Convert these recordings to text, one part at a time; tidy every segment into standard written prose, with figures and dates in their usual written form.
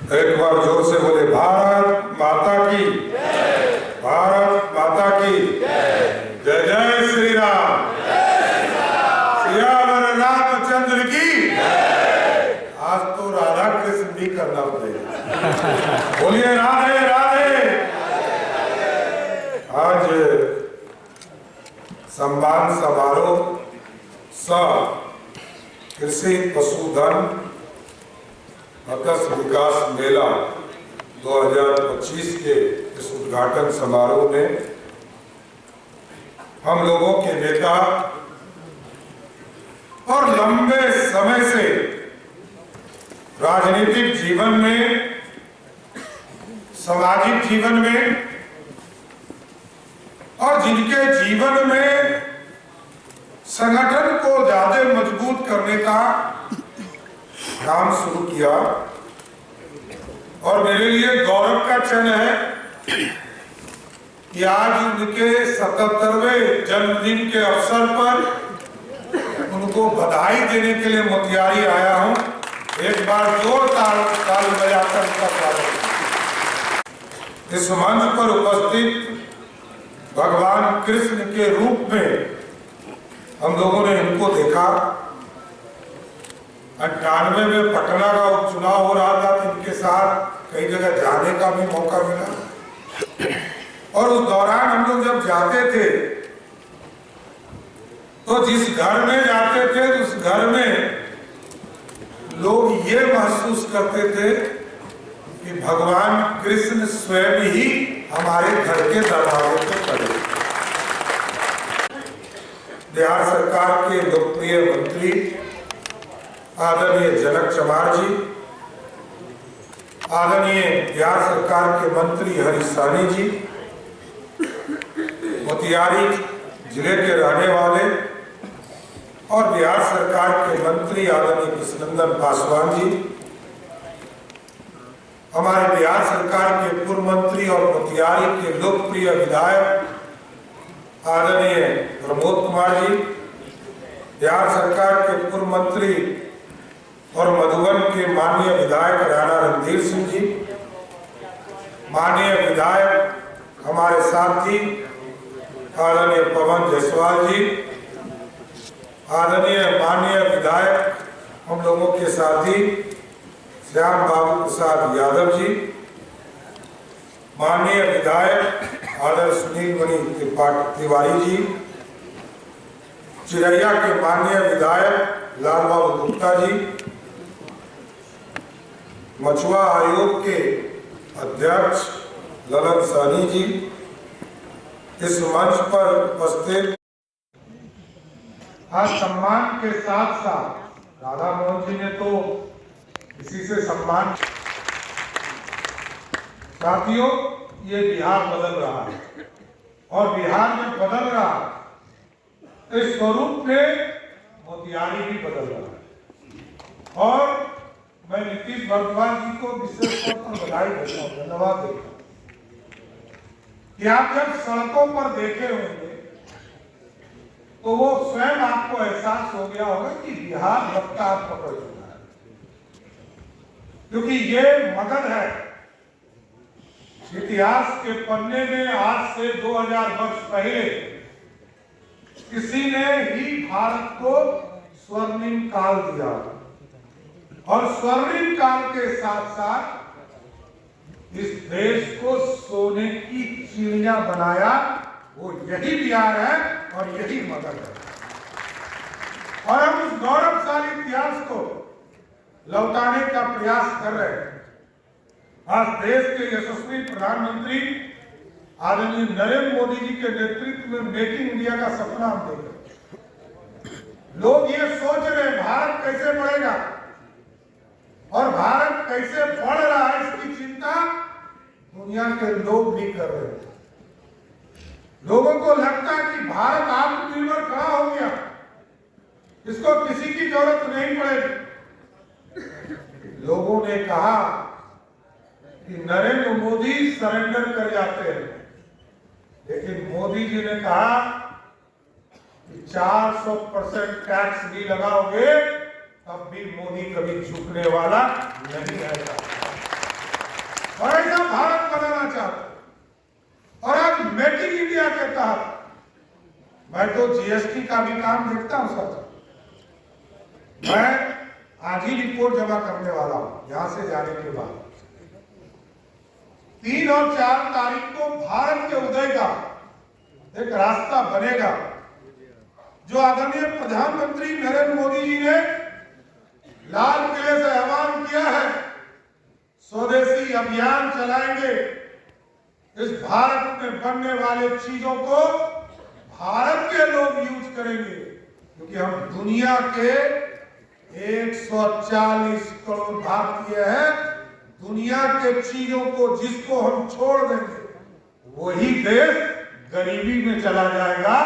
एक बार जोर से बोले, भारत माता की, भारत माता की जय। जय श्री राम, सियावर रामचंद्र की। आज तो राधा कृष्ण भी करना पड़ेगा। बोलिए राधे राधे। आज सम्मान समारोह कृषि पशुधन मत्स्य विकास मेला 2025 के इस उद्घाटन समारोह में हम लोगों के नेता और लंबे समय से राजनीतिक जीवन में, सामाजिक जीवन में और जिनके जीवन में संगठन को ज्यादा मजबूत करने का काम शुरू किया। और मेरे लिए गौरव का क्षण है कि आज उनके 77वें जन्मदिन के अवसर पर उनको बधाई देने के लिए मोतिहारी आया हूं। एक बार जोरदार ताली बजाकर उनका स्वागत। इस मंच पर उपस्थित भगवान कृष्ण के रूप में हम लोगों ने इनको देखा। 98 में पटना का उपचुनाव हो रहा था, तो इनके साथ कई जगह जाने का भी मौका मिला। और उस दौरान हम लोग जब जाते थे तो जिस घर में जाते थे उस घर में लोग ये महसूस करते थे कि भगवान कृष्ण स्वयं ही हमारे घर के दरवाजे पर खड़े। बिहार सरकार के लोकप्रिय मंत्री आदरणीय जनक चमार जी, आदरणीय बिहार सरकार के मंत्री हरीश सहनी जी, मोतिहारी जिले के रहने वाले और बिहार सरकार के मंत्री आदरणीय कृष्णनंदन पासवान जी, हमारे बिहार सरकार के पूर्व मंत्री और मोतिहारी के लोकप्रिय विधायक आदरणीय प्रमोद कुमार जी, बिहार सरकार के पूर्व मंत्री और मधुबन के माननीय विधायक राणा रणधीर सिंह जी, माननीय विधायक हमारे साथी आदरणीय पवन जायसवाल जी, आदरणीय माननीय विधायक हम लोगों के साथी श्याम बाबू प्रसाद यादव जी, माननीय विधायक आदरणीय सुनील मणि तिवारी जी, चिरैया के माननीय विधायक लाल बाबू गुप्ता जी, मछुआ आयोग के अध्यक्ष ललन सहनी जी, इस मंच पर उपस्थित। आज सम्मान के साथ साथ राधा मोहन जी ने तो इसी से सम्मान। साथियों, ये बिहार बदल रहा है और बिहार में बदल रहा है इस स्वरूप में मोतिहारी भी बदल रहा है। और मैं नीतीश भारद्वाज जी को विशेष तौर पर बधाई देता हूँ, धन्यवाद देता हूँ कि आप जब सड़कों पर देखे होंगे तो वो स्वयं आपको एहसास हो गया होगा कि बिहार रफ्तार पकड़ चुका है, क्योंकि ये मगध है। इतिहास के पन्ने में आज से 2000 वर्ष पहले किसी ने ही भारत को स्वर्णिम काल दिया और स्वर्णिम काल के साथ साथ इस देश को सोने की चिड़िया बनाया। वो यही बिहार है और यही मगध है। और हम उस गौरवशाली इतिहास को लौटाने का प्रयास कर रहे हैं। आज देश के यशस्वी प्रधानमंत्री आदरणीय नरेंद्र मोदी जी के नेतृत्व में मेक इन इंडिया का सपना हम देख रहे हैं। लोग ये सोच रहे हैं भारत कैसे बढ़ेगा और भारत कैसे बढ़ रहा है, इसकी चिंता दुनिया के लोग भी कर रहे हैं। लोगों को लगता है कि भारत आत्मनिर्भर खड़ा हो गया, इसको किसी की जरूरत नहीं पड़ेगी। लोगों ने कहा कि नरेंद्र मोदी सरेंडर कर जाते हैं, लेकिन मोदी जी ने कहा कि 400% टैक्स भी लगाओगे तब भी मोदी कभी झुकने वाला नहीं है। और ऐसा भारत बनाना चाहते हैं। और आज मेकिंग इंडिया के तहत मैं तो जीएसटी का भी काम देखता हूं सर। मैं आज ही रिपोर्ट जमा करने वाला हूं यहां से जाने के बाद। 3 और 4 तारीख को भारत के उदय का एक रास्ता बनेगा, जो आदरणीय प्रधानमंत्री नरेंद्र मोदी जी ने लाल किले से आह्वान किया है। स्वदेशी अभियान चलाएंगे। इस भारत में बनने वाले चीजों को भारत के लोग यूज करेंगे, क्योंकि हम दुनिया के 140 करोड़ भारतीय हैं। दुनिया के चीजों को जिसको हम छोड़ देंगे, वही देश गरीबी में चला जाएगा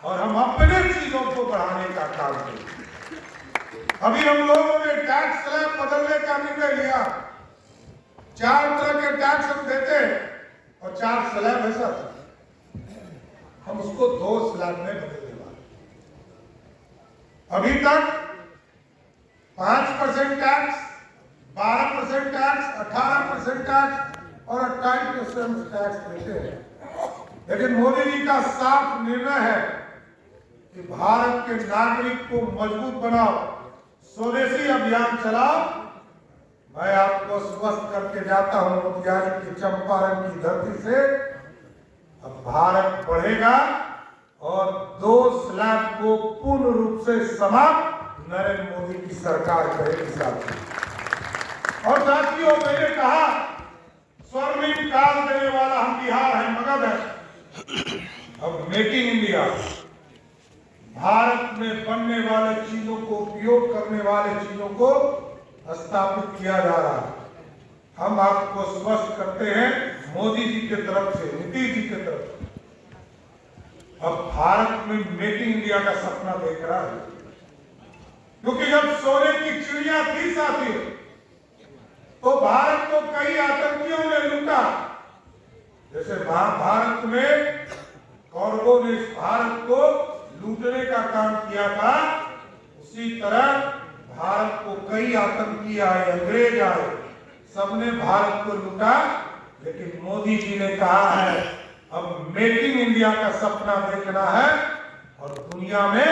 और हम अपने चीजों को बढ़ाने का काम करेंगे। अभी हम लोगों ने टैक्स स्लैब बदलने का निर्णय लिया। 4 तरह के टैक्स हम देते हैं और 4 स्लैब है सर। हम उसको 2 स्लैब में बदलने वाले। अभी तक 5% टैक्स, 12% टैक्स, 18% टैक्स और 28% टैक्स देते हैं। लेकिन मोदी जी का साफ निर्णय है कि भारत के नागरिक को मजबूत बनाओ, स्वदेशी अभियान चलाओ। मैं आपको स्वस्थ करके जाता हूं मोतिहारी की चंपारण की धरती से, अब भारत बढ़ेगा और 2 स्लैब को पूर्ण रूप से समाप्त नरेंद्र मोदी की सरकार करेगी साथियों। और साथियों, मैंने कहा स्वर्णिम काल देने वाला हम बिहार है, मगध है। अब मेकिंग इंडिया, भारत में बनने वाले चीजों को, उपयोग करने वाले चीजों को स्थापित किया जा रहा है। हम आपको स्पष्ट करते हैं मोदी जी की तरफ से, नीतीश जी की तरफ से, अब भारत में मेकिंग इंडिया का सपना देख रहा है। क्योंकि जब सोने की चिड़िया थी साथियों, तो भारत को कई आतंकियों ने लूटा। जैसे महाभारत में कौरवों ने इस भारत को लूटने का काम किया था, उसी तरह भारत को कई आतंकी आए, अंग्रेज आए, सबने भारत को लूटा। लेकिन मोदी जी ने कहा है अब मेकिंग इंडिया का सपना देखना है और दुनिया में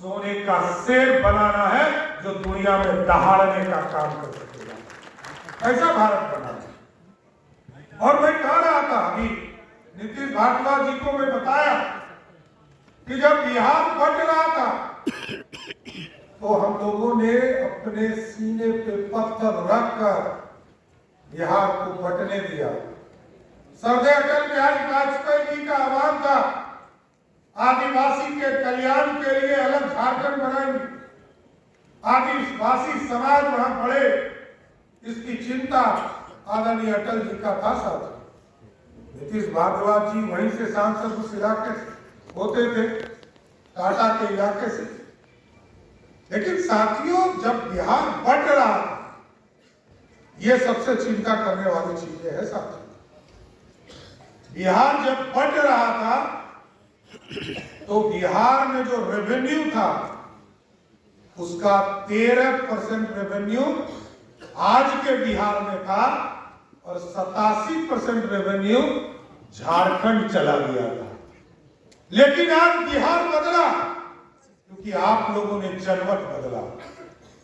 सोने का शेर बनाना है, जो दुनिया में दहाड़ने का काम कर सकेगा। ऐसा भारत बनाना है। और मैं कह रहा था अभी नीतीश भारद्वाज जी को मैं बताया कि जब बिहार बट रहा था तो हम लोगों ने अपने सीने पे पत्थर रखकर बिहार को बटने दिया। सरदार अटल बिहारी वाजपेयी जी का आह्वान था, आदिवासी के कल्याण के लिए अलग झारखंड बनाएंगे, आदिवासी समाज वहां बढ़े, इसकी चिंता आदरणीय अटल जी का था। साथ नीतीश भारद्वाज जी वहीं से सांसद उस इलाके से होते थे, टाटा के इलाके से। लेकिन साथियों, जब बिहार बढ़ रहा था, ये सबसे चिंता करने वाली चीजें है साथियों। बिहार जब बढ़ रहा था तो बिहार में जो रेवेन्यू था उसका 13% रेवेन्यू आज के बिहार में था और 87% रेवेन्यू झारखंड चला गया था। लेकिन आज बिहार बदला क्योंकि आप लोगों ने जनमत बदला।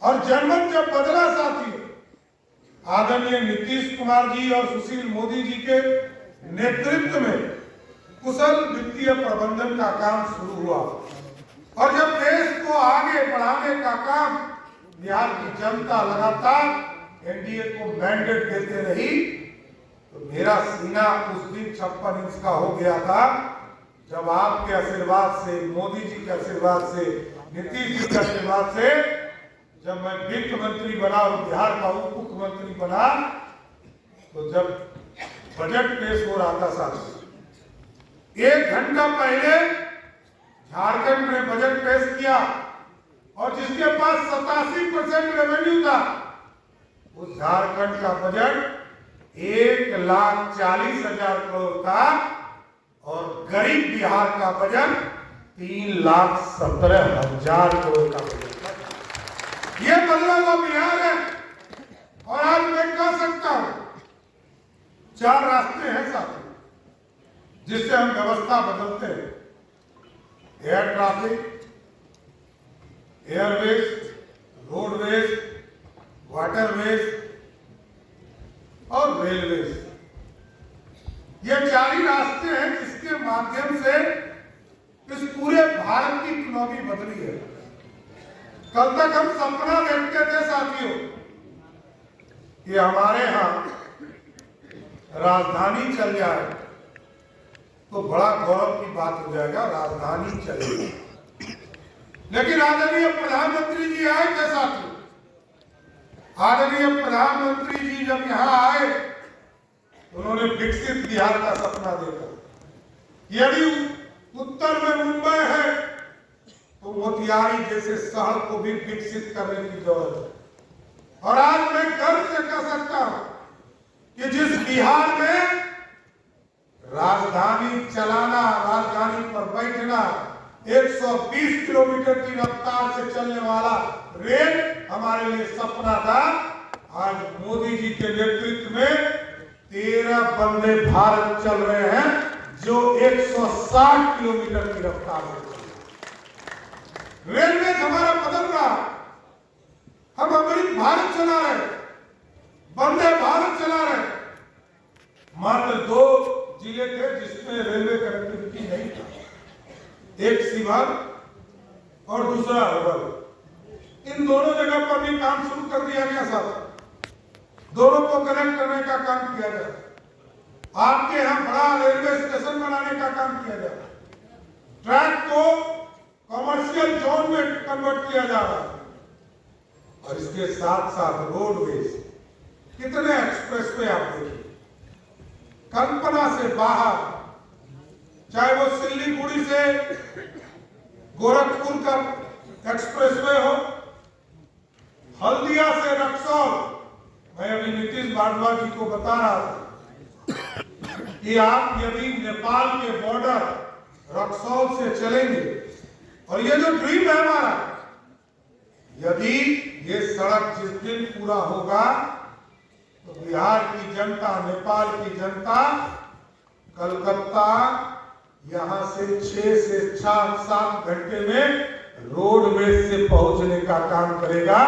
और जनमत जब बदला साथियों, आदरणीय नीतीश कुमार जी और सुशील मोदी जी के नेतृत्व में कुशल वित्तीय प्रबंधन का काम शुरू हुआ और जब देश को आगे बढ़ाने का काम बिहार की जनता लगातार एनडीए को मैंडेट देते रही, तो मेरा सीना उस दिन 56 इंच का हो गया था जब आपके आशीर्वाद से, मोदी जी के आशीर्वाद से, नीतीश जी के आशीर्वाद से जब मैं वित्त मंत्री बना और बिहार का उप मुख्यमंत्री बना, तो जब बजट पेश हो रहा था साथियों, 1 घंटा पहले झारखंड में बजट पेश किया और जिसके पास 87% रेवेन्यू था, उस झारखंड का बजट 1,40,000 करोड़ था और गरीब बिहार का बजट 3,17,000 करोड़ का बजट था। ये बदला हुआ बिहार है। और आज मैं कह सकता हूं चार रास्ते हैं साथियों जिससे हम व्यवस्था बदलते हैं। Air traffic, Airways, roadways, waterways और रेलवेज, ये चार ही रास्ते हैं जिसके माध्यम से इस पूरे भारत की इकोनॉमी बदली है। कल तक हम सपना देखते थे साथियों कि हमारे यहाँ राजधानी चल जाए तो बड़ा गौरव की बात हो जाएगा, राजधानी चलेगी। लेकिन आदरणीय प्रधानमंत्री जी आए थे साथियों, आदरणीय प्रधानमंत्री जी जब यहाँ आए उन्होंने विकसित बिहार का सपना देखा। यदि उत्तर में मुंबई है तो मोतिहारी जैसे शहर को भी विकसित करने की जरूरत है। और आज मैं गर्व से कह सकता हूं कि जिस बिहार में राजधानी चलाना, राजधानी पर बैठना, 120 किलोमीटर की रफ्तार से चलने वाला रेल हमारे लिए सपना था, आज मोदी जी के नेतृत्व में 13 वंदे भारत चल रहे हैं जो 160 किलोमीटर की रफ्तार से चल रहे हैं। रेलवे हमारा बदल रहा, हम अमृत भारत चला रहे, वंदे भारत चला रहे। मात्र 2 जिले थे जिसमें रेलवे कनेक्टिविटी नहीं था, एक सीवान और दूसरा अरवल। इन दोनों जगह पर भी काम शुरू कर दिया गया साहब, दोनों को कनेक्ट करने का काम किया जाए। आपके यहाँ बड़ा रेलवे स्टेशन बनाने का काम किया जाए, ट्रैक को कमर्शियल जोन में कन्वर्ट किया जा रहा है। और इसके साथ साथ रोडवेज, कितने एक्सप्रेसवे आप देखिए, कल्पना से बाहर, चाहे वो सिल्लीगुड़ी से गोरखपुर का एक्सप्रेसवे हो, हल्दिया से रक्सौल। मैं अभी नीतीश भारद्वाज जी को बता रहा था कि आप यदि नेपाल के बॉर्डर रक्सौल से चलेंगे, और ये जो ड्रीम है हमारा, यदि ये सड़क जिस दिन पूरा होगा तो बिहार की जनता, नेपाल की जनता कलकत्ता यहां से 6 से 7 घंटे में रोडवेज से पहुंचने का काम करेगा,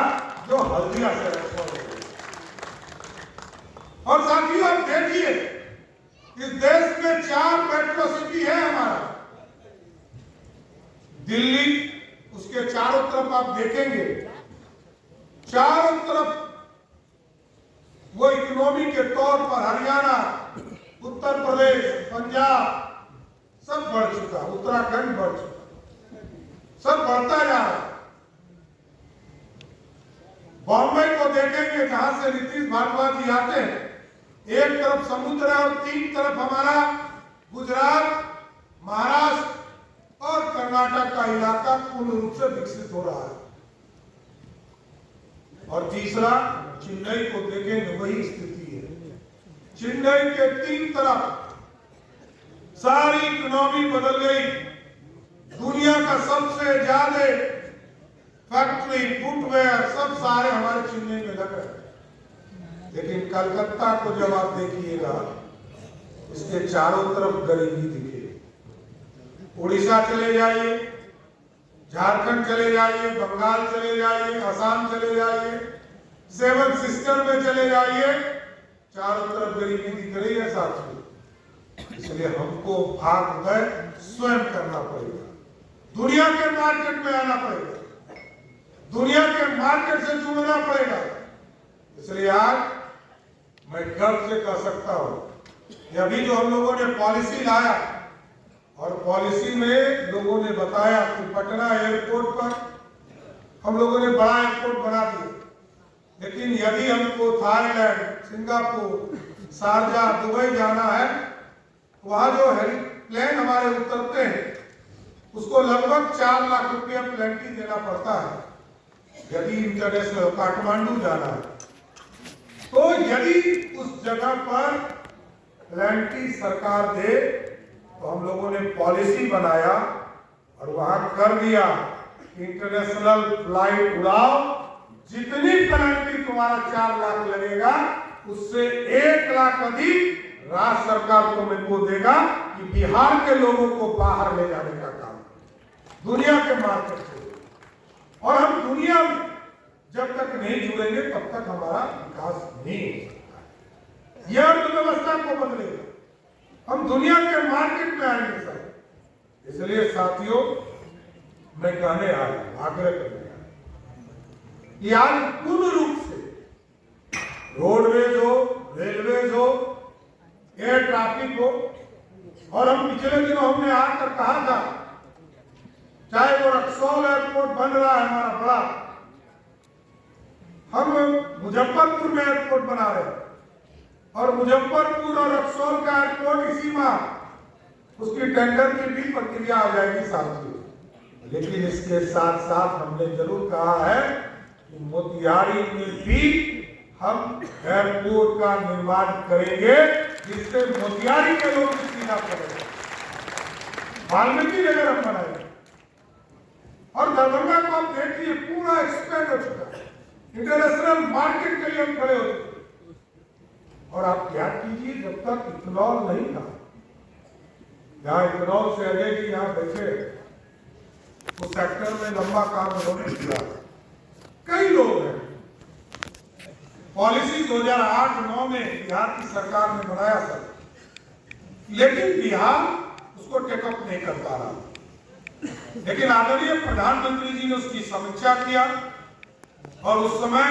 जो हल्दिया से रक्सौल। और साथियों आप देखिए, इस देश में 4 मेट्रो सिटी है हमारा। दिल्ली, उसके चारों तरफ आप देखेंगे, चारों तरफ वो इकोनॉमी के तौर पर हरियाणा, उत्तर प्रदेश, पंजाब सब बढ़ चुका, उत्तराखंड बढ़ चुका, सब बढ़ता जा रहा है। बॉम्बे को देखेंगे जहां से नीतीश भारद्वाज जी आते हैं, एक तरफ समुद्र है और 3 तरफ हमारा गुजरात, महाराष्ट्र और कर्नाटक का इलाका पूर्ण रूप से विकसित हो रहा है। और तीसरा चेन्नई को देखेंगे, वही स्थिति है। चेन्नई के 3 तरफ सारी इकोनॉमी बदल गई। दुनिया का सबसे ज्यादा फैक्ट्री, फुटवेयर सब सारे हमारे चेन्नई में लग रहे हैं। लेकिन कलकत्ता को जब आप देखिएगा, इसके चारों तरफ गरीबी दिखेगी। उड़ीसा चले जाइए, झारखंड चले जाइए, बंगाल चले जाइए, असम चले जाइए, 7 सिस्टर में चले जाइए, चारों तरफ गरीबी दिख रही है साथियों। इसलिए हमको भाग दौड़ स्वयं करना पड़ेगा, दुनिया के मार्केट में आना पड़ेगा, दुनिया के मार्केट से जुड़ना पड़ेगा। इसलिए आज मैं गर्व से कह सकता हूं कि अभी जो हम लोगों ने पॉलिसी लाया, और पॉलिसी में लोगों ने बताया कि पटना एयरपोर्ट पर हम लोगों ने बड़ा एयरपोर्ट बना दिया, लेकिन यदि हमको थाईलैंड, सिंगापुर, शारजा, दुबई जाना है, वहां जो प्लेन हमारे उतरते हैं उसको लगभग 4 लाख रुपया प्लेंटी देना पड़ता है। यदि इंटरनेशनल काठमांडू जाना है तो यदि उस जगह पर प्लेंटी सरकार दे, तो हम लोगों ने पॉलिसी बनाया और वहां कर दिया, इंटरनेशनल फ्लाइट उड़ाओ, जितनी प्लेंटी तुम्हारा 4 लाख लगेगा उससे 1 लाख अधिक राज्य सरकार को वो देगा कि बिहार के लोगों को बाहर ले जाने का काम, दुनिया के मार्केट से। और हम दुनिया में जब तक नहीं जुड़ेंगे तब तक हमारा विकास नहीं हो सकता है। यह अर्थव्यवस्था को बदलेगा, हम दुनिया के मार्केट में आएंगे सर। इसलिए साथियों, मैं कहने आया, आग्रह करने आया कि आज पूर्ण रूप से रोडवेज हो, रेलवेज हो, एयर ट्रैफिक हो, और हम पिछले दिनों हमने आकर कहा था, चाहे वो रक्सौल एयरपोर्ट बन रहा है हमारा बड़ा, हम मुजफ्फरपुर में एयरपोर्ट बना रहे हैं और मुजफ्फरपुर और रक्सौल का एयरपोर्ट इसी माह उसकी टेंडर की भी प्रक्रिया आ जाएगी साथियों। लेकिन इसके साथ साथ हमने जरूर कहा है कि मोतिहारी में भी हम एयरपोर्ट का निर्माण करेंगे, जिससे मोतिहारी के लोग सीधा करेंगे। वाल्मीकि नगर हम बनाएंगे और दरभंगा को आप देखिए पूरा एक्सपेंड हो चुका है, इंटरनेशनल मार्केट के लिए हम खड़े हो चुके। और आप क्या कीजिए, जब तक इथेनॉल नहीं था, यहाँ इथेनॉल से अजय जी यहाँ बैठे, उस सेक्टर में लंबा काम उन्होंने किया। कई लोग हैं, पॉलिसी 2008-9 में बिहार की सरकार ने बनाया था, लेकिन बिहार उसको टेकअप नहीं कर पा रहा। लेकिन आदरणीय प्रधानमंत्री जी ने उसकी समीक्षा किया और उस समय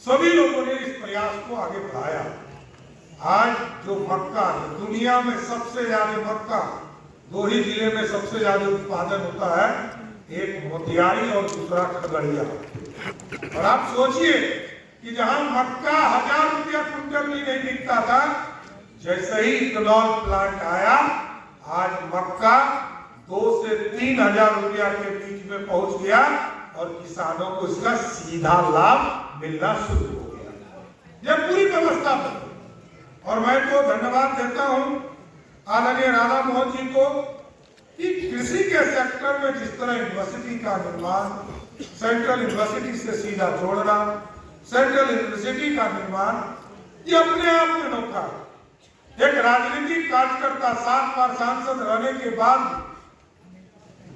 सभी लोगों ने इस प्रयास को आगे बढ़ाया। आज जो मक्का, दुनिया में सबसे ज्यादा मक्का 2 ही जिले में सबसे ज्यादा उत्पादन होता है, एक मोतिहारी और दूसरा खगड़िया। और आप सोचिए कि जहां मक्का 1000 रुपया क्विंटल भी नहीं बिकता था, जैसे ही इथेनॉल प्लांट आया, आज मक्का 2 से 3 हजार रुपया के बीच में पहुंच गया और किसानों को इसका सीधा लाभ मिलना शुरू हो गया। यह पूरी व्यवस्था बनी। और मैं तो धन्यवाद देता हूं आदरणीय राधा मोहन जी को कि कृषि के सेक्टर में जिस तरह यूनिवर्सिटी का निर्माण, सेंट्रल यूनिवर्सिटी से सीधा जोड़ना, सेंट्रल यूनिवर्सिटी का निर्माण, ये अपने आप में अनोखा है। एक राजनीतिक कार्यकर्ता 7 बार सांसद रहने के बाद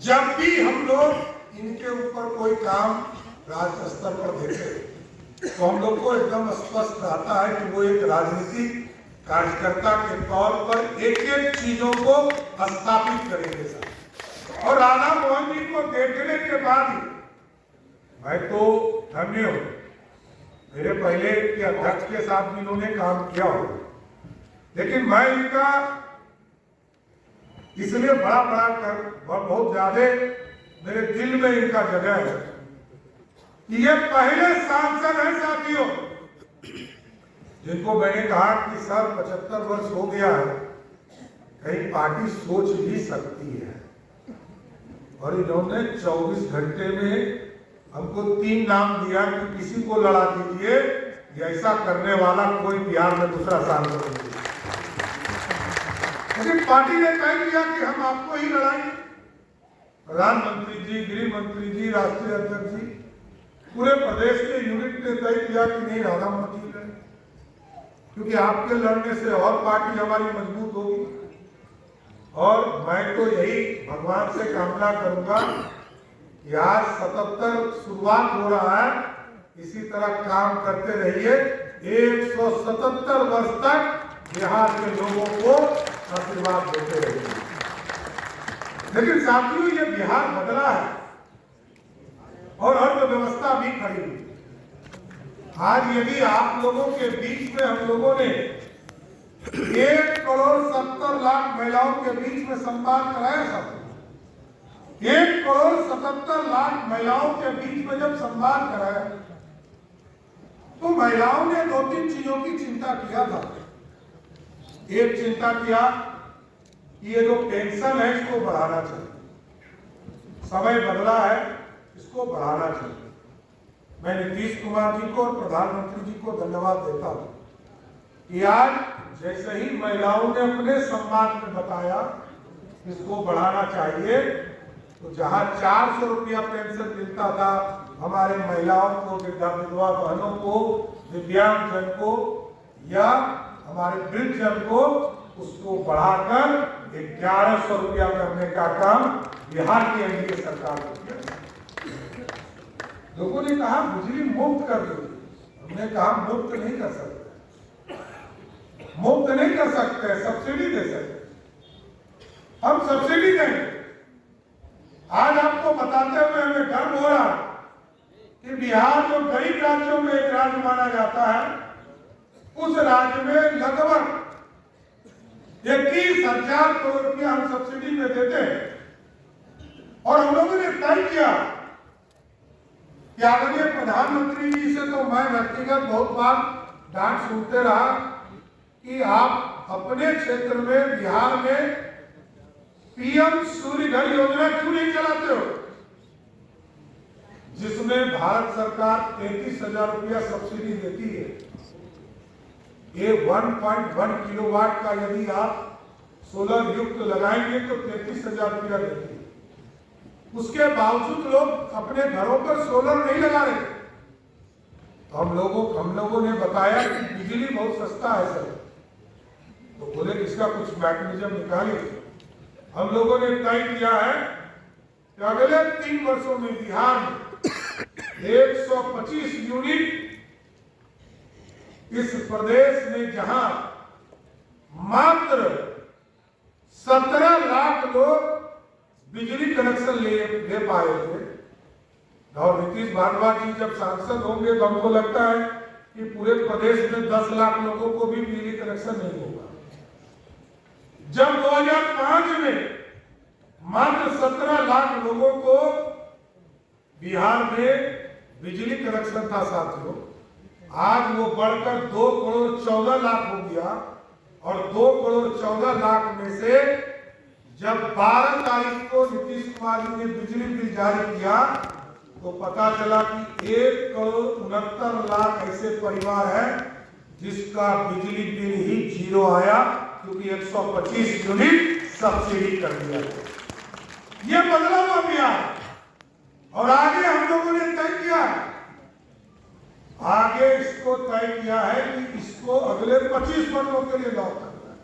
जब भी हम लोग इनके ऊपर कोई काम राज्य स्तर पर देखे तो हम लोग को एकदम स्पष्ट रहता है कि वो एक राजनीतिक कार्यकर्ता के तौर पर एक एक चीजों को स्थापित करेंगे सर। और राधा मोहन जी को देखने के बाद मैं तो धन्य हूं, मेरे पहले के अध्यक्ष के साथ भी इन्होंने काम किया हो, लेकिन मैं इनका इसलिए बड़ा कर बहुत ज्यादा मेरे दिल में इनका जगह है कि ये पहले सांसद हैं साथियों जिनको मैंने कहा कि सर 75 वर्ष हो गया है, कहीं पार्टी सोच भी सकती है। और इन्होंने 24 घंटे में हमको 3 नाम दिया कि किसी को लड़ा दीजिए, ऐसा करने वाला कोई बिहार में दूसरा सांसद नहीं। लेकिन पार्टी ने तय किया कि हम आपको ही लड़ाएंगे। प्रधानमंत्री जी, गृह मंत्री जी, राष्ट्रीय अध्यक्ष जी, पूरे प्रदेश के यूनिट ने तय किया कि नहीं, राधा मोहन जी लड़े, क्योंकि आपके लड़ने से और पार्टी हमारी मजबूत होगी। और मैं तो यही भगवान से कामना करूंगा कि आज 77 शुरुआत हो रहा है, इसी तरह काम करते रहिए, 177 वर्ष तक बिहार के लोगों को आशीर्वाद देते रहिए। लेकिन साथियों, ये बिहार बदला है और अर्थव्यवस्था भी खड़ी हुई। आज यदि आप लोगों के बीच में हम लोगों ने 1,70,00,000 महिलाओं के बीच में संवाद कराया था, 1,70,00,000 महिलाओं के बीच में जब संवाद कराया तो महिलाओं ने 2-3 चीजों की चिंता किया था। एक चिंता किया कि ये जो पेंशन है इसको बढ़ाना चाहिए, समय बदला है, इसको बढ़ाना चाहिए। मैं नीतीश कुमार जी को और प्रधानमंत्री जी को धन्यवाद देता हूं कि आज जैसे ही महिलाओं ने अपने सम्मान में बताया इसको बढ़ाना चाहिए, तो जहां 400 रुपया पेंशन मिलता था हमारे महिलाओं को, विधवा बहनों को, दिव्यांग जन को, या हमारे वृद्धजन को उसको बढ़ाकर 1100 रुपया करने का काम बिहार की एनडीए सरकार ने किया। लोगों ने कहा बिजली मुफ्त कर दो, हमने कहा मुफ्त नहीं कर सकते, मुफ्त नहीं कर सकते, सब्सिडी दे सकते, हम सब्सिडी देंगे। आज आपको बताते हुए हमें गर्व हो रहा कि बिहार जो गरीब राज्यों में एक राज्य माना जाता है, उस राज्य में लगभग 21,000 करोड़ रुपया हम सब्सिडी में देते हैं। और हम लोगों ने तय किया कि आदरणीय प्रधानमंत्री जी से तो मैं व्यक्तिगत बहुत बार डांट सुनते रहा कि आप अपने क्षेत्र में बिहार में पीएम सूर्य घर योजना क्यों नहीं चलाते हो, जिसमें भारत सरकार 33,000 रुपया सब्सिडी देती है। ये 1.1 किलोवाट का यदि आप सोलर युक्त लगाएंगे तो 33,000 रुपया देती है। उसके बावजूद लोग अपने घरों पर सोलर नहीं लगा रहे। तो हम लोगों ने बताया कि बिजली बहुत सस्ता है सर, तो बोले इसका कुछ मैकेनिज्म निकालिए। हम लोगों ने तय किया है कि अगले 3 वर्षों में बिहार में 125 यूनिट, इस प्रदेश में जहां मात्र 17 लाख लोग बिजली कनेक्शन ले पाए थे, और नीतीश भारद्वाज जी जब सांसद होंगे तो हमको लगता है कि पूरे प्रदेश में 10 लाख लोगों को भी बिजली कनेक्शन नहीं होगा। जब 2005 में मात्र 17 लाख लोगों को बिहार में बिजली कनेक्शन था साथियों, आज वो बढ़कर 2 करोड़ 14 लाख हो गया। और 2 करोड़ 14 लाख में से जब 12 तारीख को नीतीश कुमार जी ने बिजली बिल जारी किया तो पता चला कि 1 करोड़ 69 लाख ऐसे परिवार हैं जिसका बिजली बिल ही 0 आया, क्योंकि 125 यूनिट सब्सिडी कर दिया। ये बदलाव हुआ बिहार। और आगे हम लोगों ने तय किया, आगे इसको तय किया है कि इसको अगले 25 वर्षों के लिए लॉक करना है।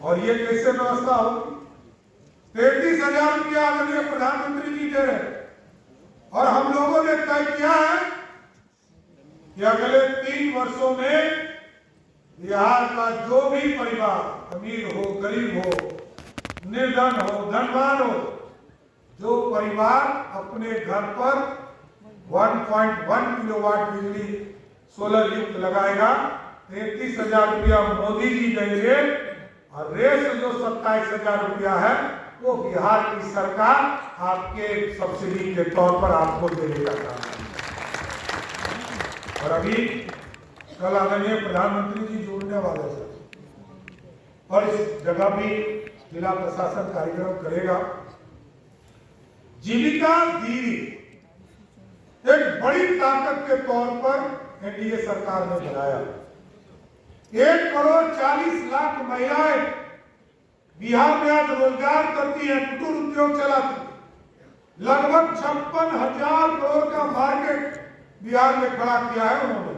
और ये कैसे व्यवस्था होगी? 33,000 रुपया आदरणीय प्रधानमंत्री जी दे रहे, और हम लोगों ने तय किया है कि अगले 3 वर्षों में बिहार का जो भी परिवार, अमीर हो, गरीब हो, निर्धन हो, धनवान हो, जो परिवार अपने घर पर 1.1 किलोवाट बिजली सोलर युक्त लगाएगा, 33,000 रुपया मोदी जी देंगे, और रेस जो 27,000 रुपया है वो बिहार की सरकार आपके सब्सिडी के तौर पर आपको देने का काम है। और अभी कल आदरणीय प्रधानमंत्री जी जुड़ने वाले थे, और इस जगह भी जिला प्रशासन कार्यक्रम करेगा। जीविका दीदी एक बड़ी ताकत के तौर पर एनडीए सरकार ने बनाया। 1 करोड़ 40 लाख महिलाएं बिहार में आज रोजगार करती है, कुटीर उद्योग चलाती है। लगभग 56,000 करोड़ का मार्केट बिहार में खड़ा किया है उन्होंने,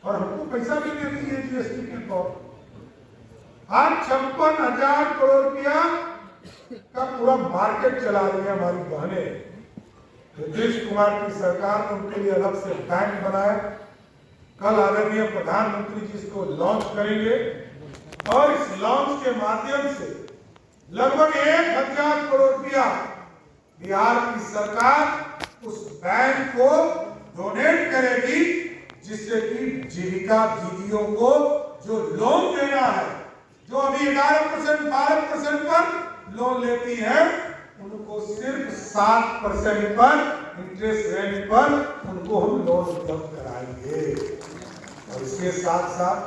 और हमको पैसा भी देती है जीएसटी के तौर पर। आज 56,000 करोड़ रुपया का पूरा मार्केट चला रही है हमारी बहनें। नीतीश कुमार की सरकार ने उनके लिए अलग से बैंक बनाया। कल आदरणीय प्रधानमंत्री जी इसको लॉन्च करेंगे, और इस लॉन्च के माध्यम से लगभग 1,000 करोड़ रुपया बिहार की सरकार उस बैंक को डोनेट करेगी, जिससे कि जीविका दीदियों को जो लोन देना है, जो अभी 11% 12% पर लोन लेती है, उनको सिर्फ 7% पर इंटरेस्ट रेट पर उनको हम लोन उपलब्ध कराएंगे। और इसके साथ साथ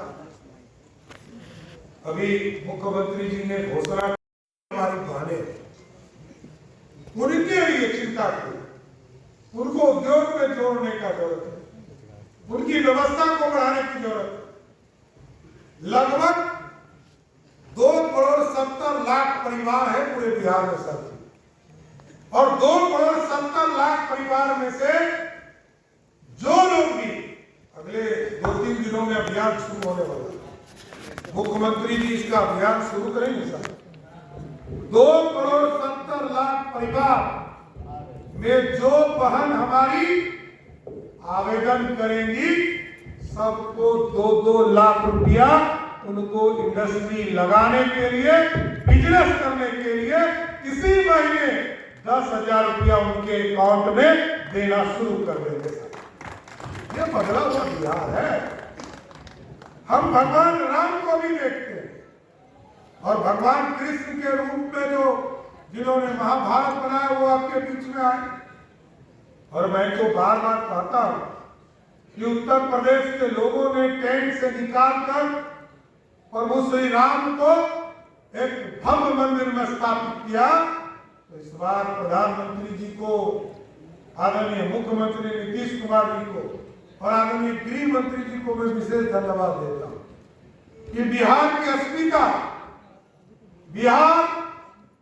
अभी मुख्यमंत्री जी ने घोषणा की, हमारी बहनें उनके लिए चिंता की, उनको उद्योग में जोड़ने का जरूरत है, उनकी व्यवस्था को बढ़ाने की जरूरत है। लगभग 2 करोड़ 70 लाख परिवार है पूरे बिहार में सर, और 2 करोड़ 70 लाख परिवार में से जो लोग भी अगले 2-3 दिनों में अभियान शुरू होने वाला है, मुख्यमंत्री जी इसका अभियान शुरू करेंगे सर। 2,70,00,000 परिवार में जो बहन हमारी आवेदन करेंगी सबको 2-2 लाख रुपया उनको इंडस्ट्री लगाने के लिए, बिजनेस करने के लिए इसी महीने 10,000 रुपया उनके अकाउंट में देना शुरू कर देंगे सर। ये बदला हुआ बिहार है। हम भगवान राम को भी देखते हैं और भगवान कृष्ण के रूप में जो जिन्होंने महाभारत बनाया वो आपके बीच में आए। और मैं तो बार बार कहता हूं कि उत्तर प्रदेश के लोगों ने टेंट से निकालकर प्रभु श्री राम को एक भव्य मंदिर में स्थापित किया। तो इस बार प्रधानमंत्री जी को, आदरणीय मुख्यमंत्री नीतीश कुमार जी को और आदरणीय गृह मंत्री जी को मैं विशेष धन्यवाद देता हूं कि बिहार की अस्मिता, बिहार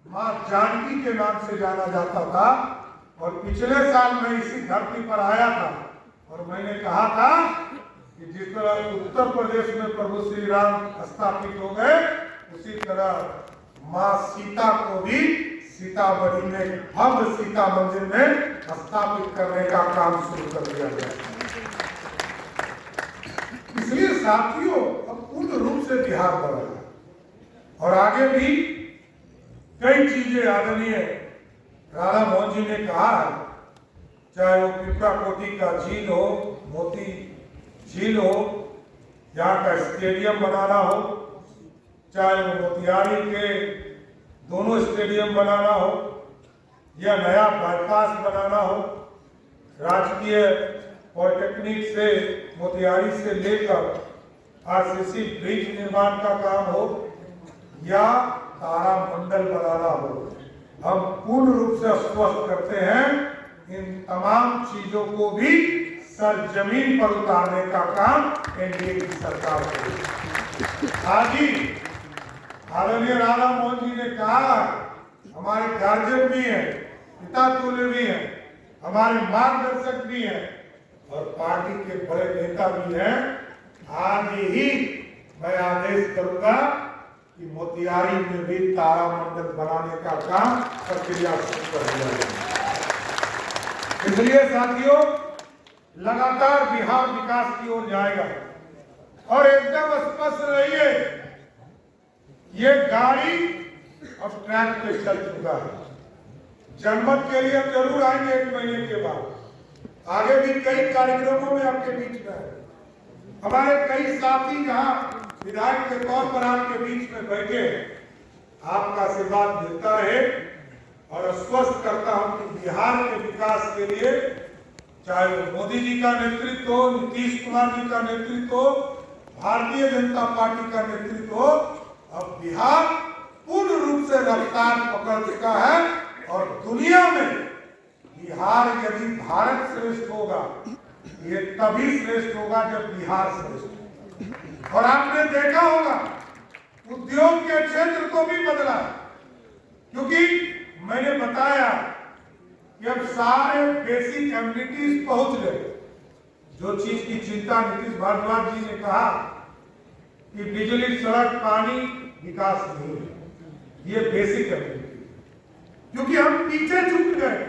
मां जानकी के नाम से जाना जाता था। और पिछले साल मैं इसी धरती पर आया था और मैंने कहा था कि जिस तरह उत्तर प्रदेश में प्रभु श्री राम स्थापित हो गए उसी तरह मां सीता को भी सीतामढ़ी में भव्य सीता मंदिर में स्थापित करने का काम शुरू कर दिया गया। इसलिए साथियों अब पूर्ण रूप से बिहार बढ़ रहा है और आगे भी कई चीजें आदरणीय राधा मोहन जी ने कहा है, चाहे वो पिपरा कोटी का झील हो, मोती झील हो, यहाँ का स्टेडियम बनाना हो, चाहे वो मोतिहारी के दोनों स्टेडियम बनाना हो या नया बाईपास बनाना हो, राजकीय पॉलिटेक्निक से मोतिहारी से लेकर आरसीसी ब्रिज निर्माण का काम हो या तारामंडल बनाना हो, हम पूर्ण रूप से आश्वस्त करते हैं इन तमाम चीजों को भी सर जमीन पर उतारने का काम एनडीए की सरकार करेगी। आज ही आदरणीय राधा मोहन जी ने कहा, हमारे गार्जियन भी हैं, पिता तुल्य भी हैं, हमारे मार्गदर्शक भी हैं और पार्टी के बड़े नेता भी हैं। आज ही मैं आदेश करूंगा कि मोतिहारी में भी तारामंडल बनाने का काम प्रक्रिया शुरू कर दिया जाए। इसलिए साथियों लगातार बिहार विकास की ओर जाएगा और एकदम स्पष्ट रहिए, ये गाड़ी अब ट्रैक पे चल चुका है। जनमत के लिए जरूर आएंगे 1 महीने के बाद। आगे भी कई कार्यक्रमों में आपके बीच में है। हमारे कई साथी जहां विधायक के तौर पर आपके बीच में बैठे, आपका आशीर्वाद मिलता रहे और आश्वस्त करता हूं कि बिहार के विकास के लिए चाहे वो मोदी जी का नेतृत्व हो, नीतीश कुमार जी का नेतृत्व हो, भारतीय जनता पार्टी का नेतृत्व हो, अब बिहार पूर्ण रूप से रफ्तार पकड़ चुका है और दुनिया में बिहार यदि भारत श्रेष्ठ होगा, ये तभी श्रेष्ठ होगा जब बिहार श्रेष्ठ होगा। और आपने देखा होगा उद्योग के क्षेत्र को भी बदला, क्योंकि मैंने बताया कि अब सारे बेसिक एमिनिटीज पहुंच गए। जो चीज की चिंता नीतीश भारद्वाज जी ने कहा कि बिजली, सड़क, पानी विकास नहीं है, ये बेसिक एमिनिटी, क्योंकि हम पीछे छूट गए।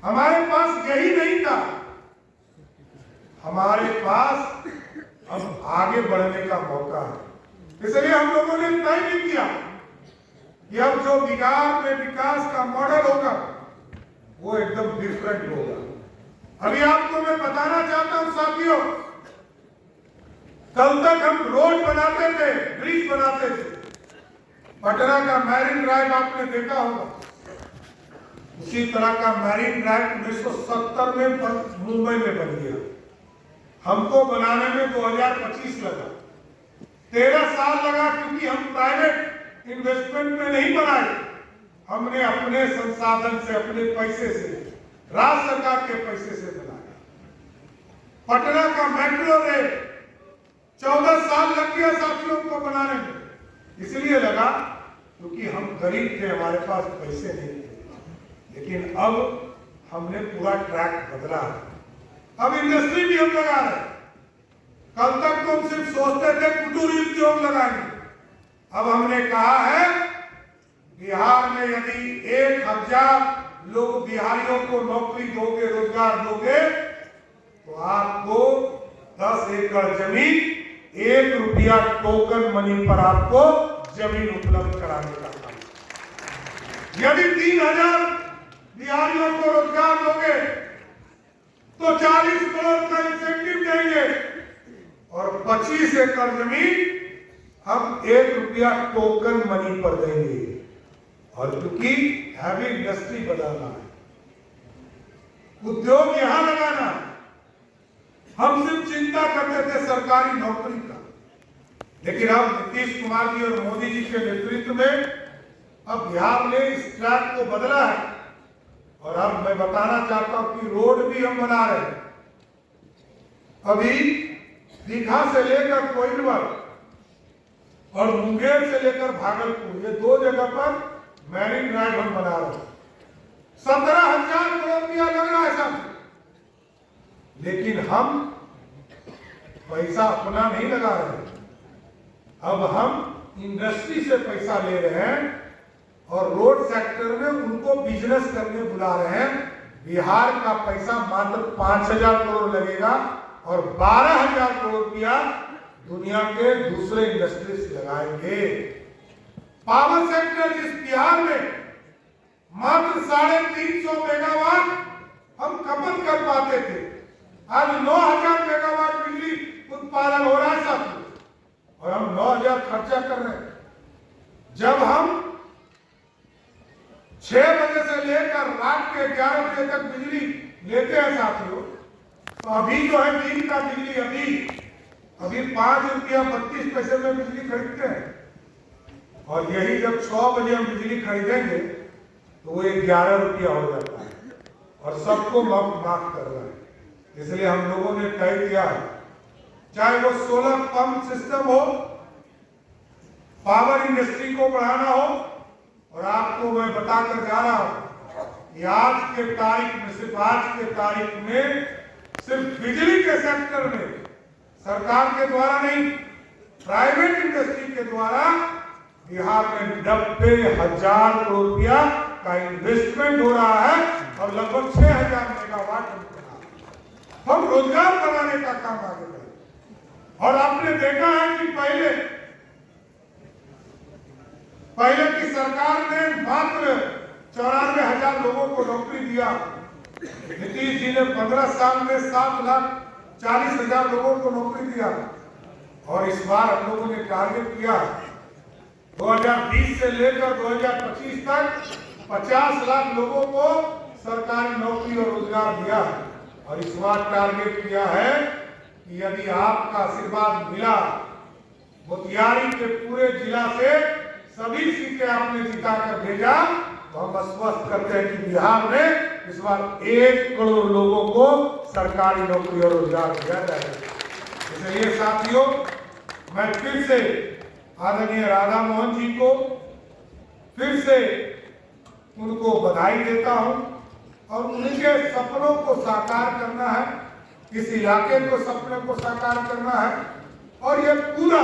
हमारे पास यही नहीं था, हमारे पास अब आगे बढ़ने का मौका है। इसलिए हम लोगों ने तय भी किया कि अब जो बिहार में विकास का मॉडल होगा वो एकदम डिफरेंट होगा। अभी आपको मैं बताना चाहता हूं साथियों, कल तक हम रोड बनाते थे, ब्रिज बनाते थे। पटना का मैरिन ड्राइव आपने देखा होगा, उसी तरह का मैरिन ड्राइव 1970 में मुंबई में बन गया। हमको बनाने में 2025 लगा, 13 साल लगा, क्योंकि हम प्राइवेट इन्वेस्टमेंट में नहीं बनाए, हमने अपने संसाधन से, अपने पैसे से, राज्य सरकार के पैसे से बनाया। पटना का मेट्रो रेल 14 साल लग गया साथियों को बनाने में, इसलिए लगा क्योंकि हम गरीब थे, हमारे पास पैसे नहीं थे। लेकिन अब हमने पूरा ट्रैक बदला है, अब इंडस्ट्री भी हम लगा रहे हैं। कल तक तुम सिर्फ सोचते थे कुटीर उद्योग लगाएंगे, अब हमने कहा है बिहार में यदि 1000 लोग बिहारियों को नौकरी दोगे, रोजगार दोगे, तो आपको 10 एकड़ जमीन, 1 रुपया टोकन मनी पर आपको जमीन उपलब्ध कराने का काम। यदि 3000 बिहारियों को रोजगार दोगे तो 40 करोड़ का इंसेंटिव देंगे और 25 एकड़ जमीन हम 1 रुपया टोकन मनी पर देंगे। और क्योंकि हैवी इंडस्ट्री बनाना है, उद्योग यहां लगाना है, हम सिर्फ चिंता करते थे सरकारी नौकरी का, लेकिन अब नीतीश कुमार जी और मोदी जी के नेतृत्व में अब बिहार ने इस ट्रैक को बदला है। और अब मैं बताना चाहता हूं कि रोड भी हम बना रहे हैं। अभी दीघा से लेकर कोइलवर और मुंगेर से लेकर भागलपुर, ये 2 जगह पर मैरिन ड्राइव हम बना रहे हैं। 17,000 करोड़ रुपया लग रहा है सब, लेकिन हम पैसा अपना नहीं लगा रहे हैं। अब हम इंडस्ट्री से पैसा ले रहे हैं और रोड सेक्टर में उनको बिजनेस करने बुला रहे हैं। बिहार का पैसा मात्र 5,000 करोड़ लगेगा और 12,000 करोड़ रुपया दुनिया के दूसरे इंडस्ट्री से लगाएंगे। पावर सेक्टर जिस बिहार में मात्र 350 मेगावाट हम खपत कर पाते थे, आज 9,000 मेगावाट बिजली उत्पादन हो रहा है साथियों, और हम 9,000 खर्चा कर रहे हैं। जब हम 6 बजे से लेकर रात के 11 बजे तक बिजली लेते हैं साथियों, तो अभी जो है दिन का बिजली अभी 5 रुपया 32 पैसे में बिजली खरीदते हैं, और यही जब 6 बजे हम बिजली खरीदेंगे तो वो 11 रुपया हो जाता है और सबको माफ कर रहा है। इसलिए हम लोगों ने तय किया है, चाहे वो सोलर पंप सिस्टम हो, पावर इंडस्ट्री को बढ़ाना हो, और आपको मैं बताकर जा रहा हूं कि आज के तारीख में, सिर्फ आज के तारीख में, सिर्फ बिजली के सेक्टर में सरकार के द्वारा नहीं, प्राइवेट इंडस्ट्री के द्वारा बिहार में 90,000 करोड़ रुपया का इन्वेस्टमेंट हो रहा है और लगभग 6,000 मेगावाट हम रोजगार बनाने का काम आगे बढ़े। और आपने देखा है कि पहले की सरकार ने मात्र 94,000 लोगों को नौकरी दिया। नीतीश जी ने 15 साल में 7,40,000 लोगों को नौकरी दिया, और इस बार हम लोगों ने टारगेट किया 2020 से लेकर 2025 तक 50 लाख लोगों को सरकारी नौकरी और रोजगार दिया। और इस बार टारगेट किया है कि यदि आपका आशीर्वाद मिला, मोतिहारी के पूरे जिला से सभी सीटें आपने जिताकर भेजा, तो हम आश्वस्त करते हैं कि बिहार में इस बार 1 करोड़ लोगों को सरकारी नौकरी और रोजगार दिया जाएगा। इसलिए साथियों, मैं फिर से आदरणीय राधा मोहन जी को फिर से उनको बधाई देता हूं, और उनके सपनों को साकार करना है, इस इलाके को सपने को साकार करना है। और ये पूरा,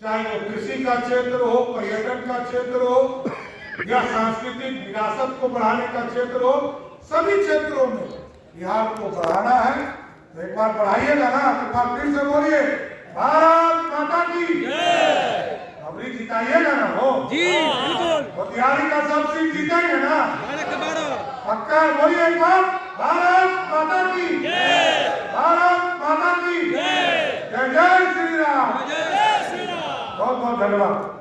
चाहे वो कृषि का क्षेत्र हो, पर्यटन का क्षेत्र हो, या सांस्कृतिक विरासत को बढ़ाने का क्षेत्र हो, सभी क्षेत्रों में बिहार को बढ़ाना है। तो एक बार बढ़ाइएगा ना, एक बार फिर से बोलिए, भारत माता की जय। अभी जिताइएगा ना हो जी, बिल्कुल। मोतिहारी का सब सीट जीतेंगे ना, पक्का बोलिए एक बार, भारत माता की जय, भारत माता की जय, जय जय श्री राम। बहुत बहुत धन्यवाद।